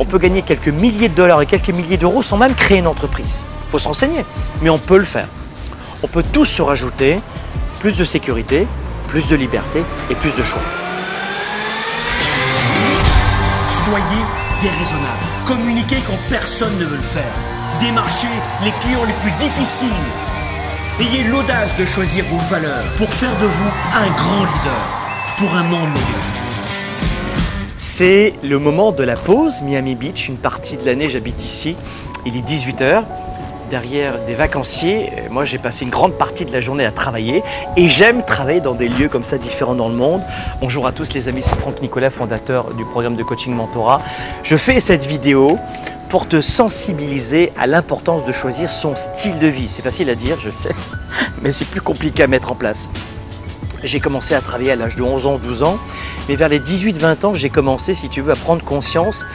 On peut gagner quelques milliers de dollars et quelques milliers d'euros sans même créer une entreprise. Il faut se renseigner, mais on peut le faire. On peut tous se rajouter plus de sécurité, plus de liberté et plus de choix. Soyez déraisonnable. Communiquez quand personne ne veut le faire. Démarchez les clients les plus difficiles. Ayez l'audace de choisir vos valeurs pour faire de vous un grand leader pour un monde meilleur. C'est le moment de la pause, Miami Beach, une partie de l'année, j'habite ici. Il est 18 h. Derrière des vacanciers, moi j'ai passé une grande partie de la journée à travailler et j'aime travailler dans des lieux comme ça différents dans le monde. Bonjour à tous les amis, c'est Franck Nicolas, fondateur du programme de coaching Mentorat. Je fais cette vidéo pour te sensibiliser à l'importance de choisir son style de vie. C'est facile à dire, je le sais, mais c'est plus compliqué à mettre en place. J'ai commencé à travailler à l'âge de 11 ans, 12 ans, mais vers les 18-20 ans, j'ai commencé, si tu veux, à prendre conscience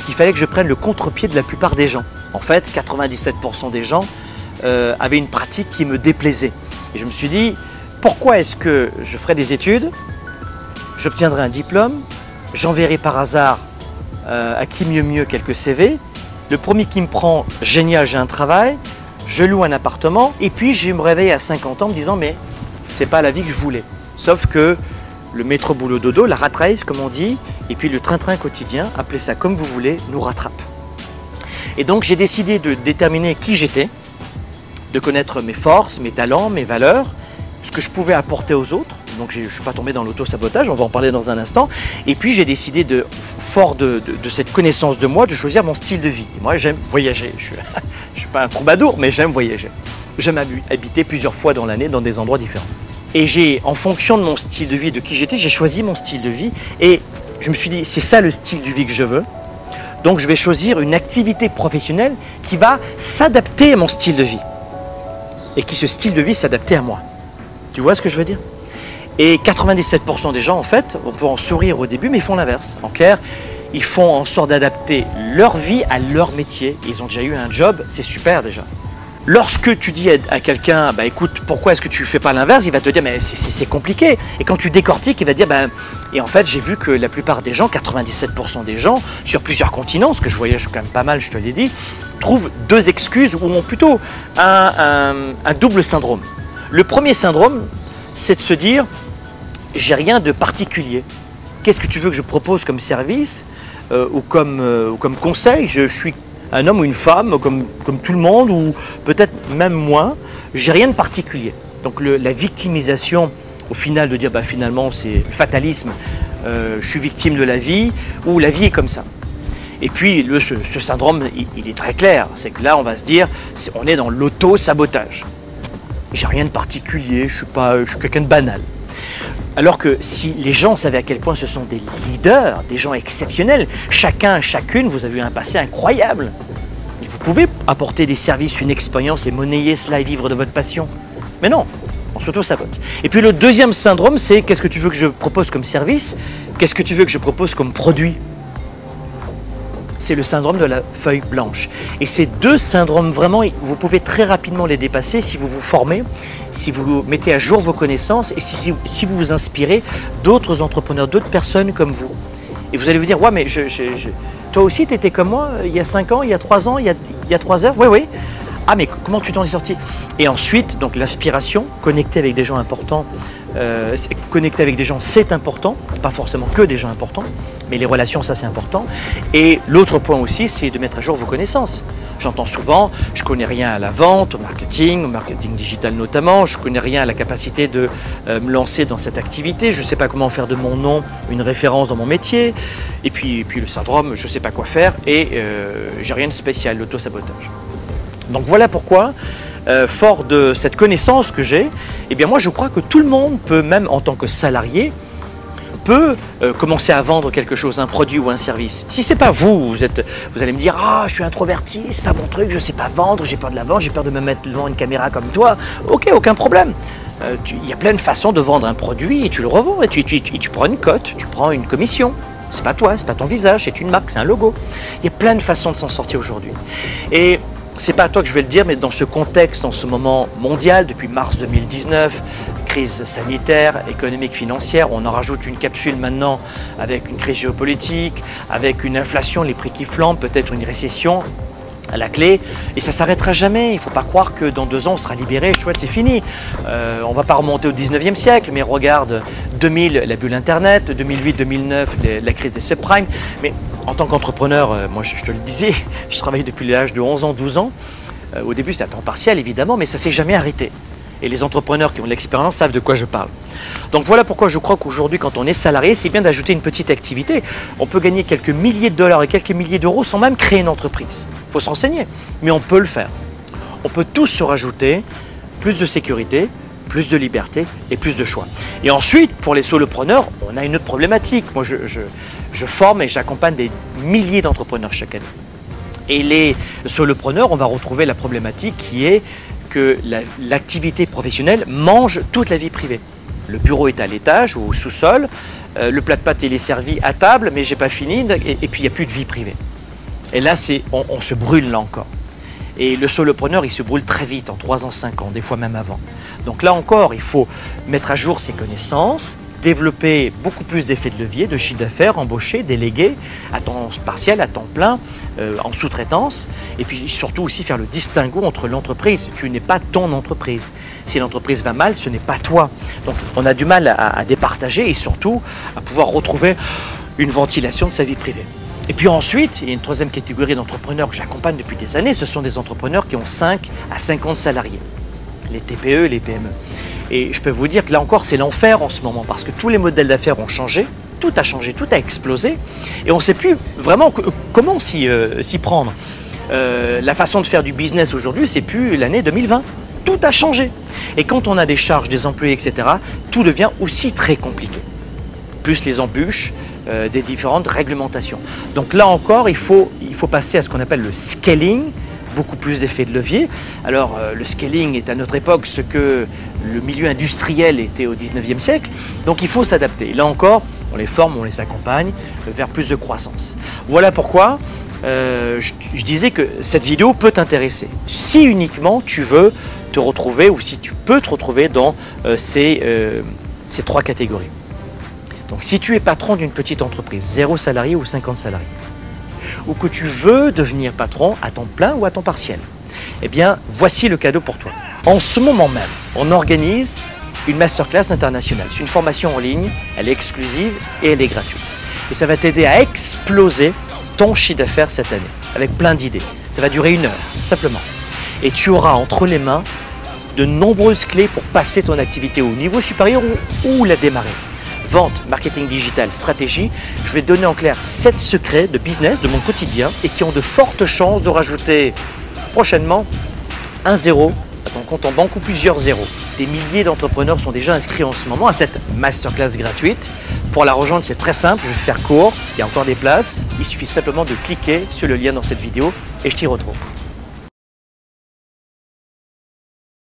qu'il fallait que je prenne le contre-pied de la plupart des gens. En fait, 97% des gens avaient une pratique qui me déplaisait. Et je me suis dit, pourquoi est-ce que je ferais des études, j'obtiendrai un diplôme, j'enverrai par hasard à qui mieux quelques CV, le premier qui me prend, génial, j'ai un travail, je loue un appartement, et puis je me réveille à 50 ans en me disant, mais c'est pas la vie que je voulais. Sauf que le métro boulot dodo, la rat race comme on dit, et puis le train-train quotidien, appelez ça comme vous voulez, nous rattrape. Et donc j'ai décidé de déterminer qui j'étais, de connaître mes forces, mes talents, mes valeurs, ce que je pouvais apporter aux autres. Donc je ne suis pas tombé dans l'auto-sabotage, on va en parler dans un instant. Et puis j'ai décidé, fort de cette connaissance de moi, de choisir mon style de vie. Et moi j'aime voyager, je ne suis pas un troubadour, mais j'aime voyager. J'aime habiter plusieurs fois dans l'année dans des endroits différents. Et en fonction de mon style de vie, de qui j'étais, j'ai choisi mon style de vie. Et je me suis dit, c'est ça le style de vie que je veux. Donc je vais choisir une activité professionnelle qui va s'adapter à mon style de vie. Et qui ce style de vie s'adapter à moi. Tu vois ce que je veux dire? Et 97% des gens, en fait, on peut en sourire au début, mais ils font l'inverse. En clair, ils font en sorte d'adapter leur vie à leur métier. Ils ont déjà eu un job, c'est super déjà. Lorsque tu dis à quelqu'un, bah écoute, pourquoi est-ce que tu ne fais pas l'inverse? Il va te dire, mais c'est compliqué. Et quand tu décortiques, il va te dire, et en fait, j'ai vu que la plupart des gens, 97% des gens, sur plusieurs continents, ce que je voyage quand même pas mal, je te l'ai dit, trouvent deux excuses ou ont plutôt un double syndrome. Le premier syndrome, c'est de se dire, j'ai rien de particulier. Qu'est-ce que tu veux que je propose comme service ou comme conseil? Je suis un homme ou une femme, comme tout le monde, ou peut-être même moins, j'ai rien de particulier. Donc la victimisation, au final, de dire finalement c'est le fatalisme, je suis victime de la vie, ou la vie est comme ça. Et puis ce syndrome, il est très clair, c'est que là on va se dire, on est dans l'auto-sabotage. J'ai rien de particulier, je suis quelqu'un de banal. Alors que si les gens savaient à quel point ce sont des leaders, des gens exceptionnels, chacun, chacune, vous avez eu un passé incroyable. Et vous pouvez apporter des services, une expérience et monnayer cela et vivre de votre passion. Mais non, on s'auto-sabote. Et puis le deuxième syndrome, c'est qu'est-ce que tu veux que je propose comme service? Qu'est-ce que tu veux que je propose comme produit? C'est le syndrome de la feuille blanche. Et ces deux syndromes, vraiment, vous pouvez très rapidement les dépasser si vous vous formez, si vous mettez à jour vos connaissances et si vous vous inspirez d'autres entrepreneurs, d'autres personnes comme vous. Et vous allez vous dire, ouais, mais toi aussi, tu étais comme moi il y a 5 ans, il y a 3 ans, il y a 3 heures? Oui, oui. Ah, mais comment tu t'en es sorti? Et ensuite, donc l'inspiration, connecter avec des gens importants. Connecter avec des gens, c'est important, pas forcément que des gens importants, mais les relations, ça c'est important. Et l'autre point aussi, c'est de mettre à jour vos connaissances. J'entends souvent, je connais rien à la vente, au marketing digital notamment, je connais rien à la capacité de me lancer dans cette activité, je ne sais pas comment faire de mon nom une référence dans mon métier, et puis le syndrome, je ne sais pas quoi faire, et j'ai rien de spécial, l'auto-sabotage. Donc voilà pourquoi, fort de cette connaissance que j'ai, eh bien moi je crois que tout le monde peut, même en tant que salarié, peut commencer à vendre quelque chose, un produit ou un service. Si ce n'est pas vous, vous allez me dire « Ah, je suis introverti, c'est pas mon truc, je ne sais pas vendre, j'ai peur de la vente, j'ai peur de me mettre devant une caméra comme toi. » Ok, aucun problème. Il y a plein de façons de vendre un produit et tu le revends et tu prends une cote, tu prends une commission. C'est pas toi, c'est pas ton visage, c'est une marque, c'est un logo. Il y a plein de façons de s'en sortir aujourd'hui. Et c'est pas à toi que je vais le dire, mais dans ce contexte, en ce moment mondial, depuis mars 2019, crise sanitaire, économique, financière. On en rajoute une capsule maintenant avec une crise géopolitique, avec une inflation, les prix qui flambent, peut-être une récession à la clé, et ça ne s'arrêtera jamais. Il ne faut pas croire que dans 2 ans on sera libéré, chouette, c'est fini. On ne va pas remonter au 19e siècle, mais regarde 2000, la bulle Internet, 2008-2009, la crise des subprimes. Mais en tant qu'entrepreneur, moi je te le disais, je travaille depuis l'âge de 11 ans, 12 ans. Au début c'était à temps partiel évidemment, mais ça ne s'est jamais arrêté. Et les entrepreneurs qui ont de l'expérience savent de quoi je parle. Donc voilà pourquoi je crois qu'aujourd'hui, quand on est salarié, c'est bien d'ajouter une petite activité. On peut gagner quelques milliers de dollars et quelques milliers d'euros sans même créer une entreprise. Il faut s'enseigner, mais on peut le faire. On peut tous se rajouter plus de sécurité, plus de liberté et plus de choix. Et ensuite, pour les solopreneurs, on a une autre problématique. Moi, je forme et j'accompagne des milliers d'entrepreneurs chaque année. Et les solopreneurs, on va retrouver la problématique qui est que l'activité professionnelle mange toute la vie privée. Le bureau est à l'étage ou au sous-sol, le plat de pâtes il est servi à table, mais j'ai pas fini, et puis il n'y a plus de vie privée. Et là, on se brûle là encore. Et le solopreneur, il se brûle très vite, en 3 ans, 5 ans, des fois même avant. Donc là encore, il faut mettre à jour ses connaissances, développer beaucoup plus d'effets de levier, de chiffre d'affaires, embaucher, déléguer à temps partiel, à temps plein, en sous-traitance, et puis surtout aussi faire le distinguo entre l'entreprise. Tu n'es pas ton entreprise. Si l'entreprise va mal, ce n'est pas toi. Donc on a du mal à départager et surtout à pouvoir retrouver une ventilation de sa vie privée. Et puis ensuite, il y a une troisième catégorie d'entrepreneurs que j'accompagne depuis des années, ce sont des entrepreneurs qui ont 5 à 50 salariés, les TPE, les PME. Et je peux vous dire que là encore, c'est l'enfer en ce moment, parce que tous les modèles d'affaires ont changé, tout a explosé, et on ne sait plus vraiment comment s'y prendre. La façon de faire du business aujourd'hui, c'est plus l'année 2020. Tout a changé. Et quand on a des charges, des employés, etc., tout devient aussi très compliqué. Plus les embûches des différentes réglementations. Donc là encore, il faut passer à ce qu'on appelle le scaling, beaucoup plus d'effets de levier. Alors le scaling est à notre époque ce que le milieu industriel était au 19e siècle, donc il faut s'adapter. Là encore, on les forme, on les accompagne vers plus de croissance. Voilà pourquoi je disais que cette vidéo peut t'intéresser, si uniquement tu veux te retrouver, ou si tu peux te retrouver dans ces 3 catégories. Donc si tu es patron d'une petite entreprise, 0 salarié ou 50 salariés, ou que tu veux devenir patron à temps plein ou à temps partiel, eh bien, voici le cadeau pour toi. En ce moment même, on organise une masterclass internationale. C'est une formation en ligne, elle est exclusive et elle est gratuite. Et ça va t'aider à exploser ton chiffre d'affaires cette année, avec plein d'idées. Ça va durer 1 heure, simplement. Et tu auras entre les mains de nombreuses clés pour passer ton activité au niveau supérieur ou la démarrer. Vente, marketing digital, stratégie, je vais te donner en clair 7 secrets de business de mon quotidien et qui ont de fortes chances de rajouter prochainement un zéro à ton compte en banque ou plusieurs zéros. Des milliers d'entrepreneurs sont déjà inscrits en ce moment à cette masterclass gratuite. Pour la rejoindre, c'est très simple, je vais faire court, il y a encore des places. Il suffit simplement de cliquer sur le lien dans cette vidéo et je t'y retrouve.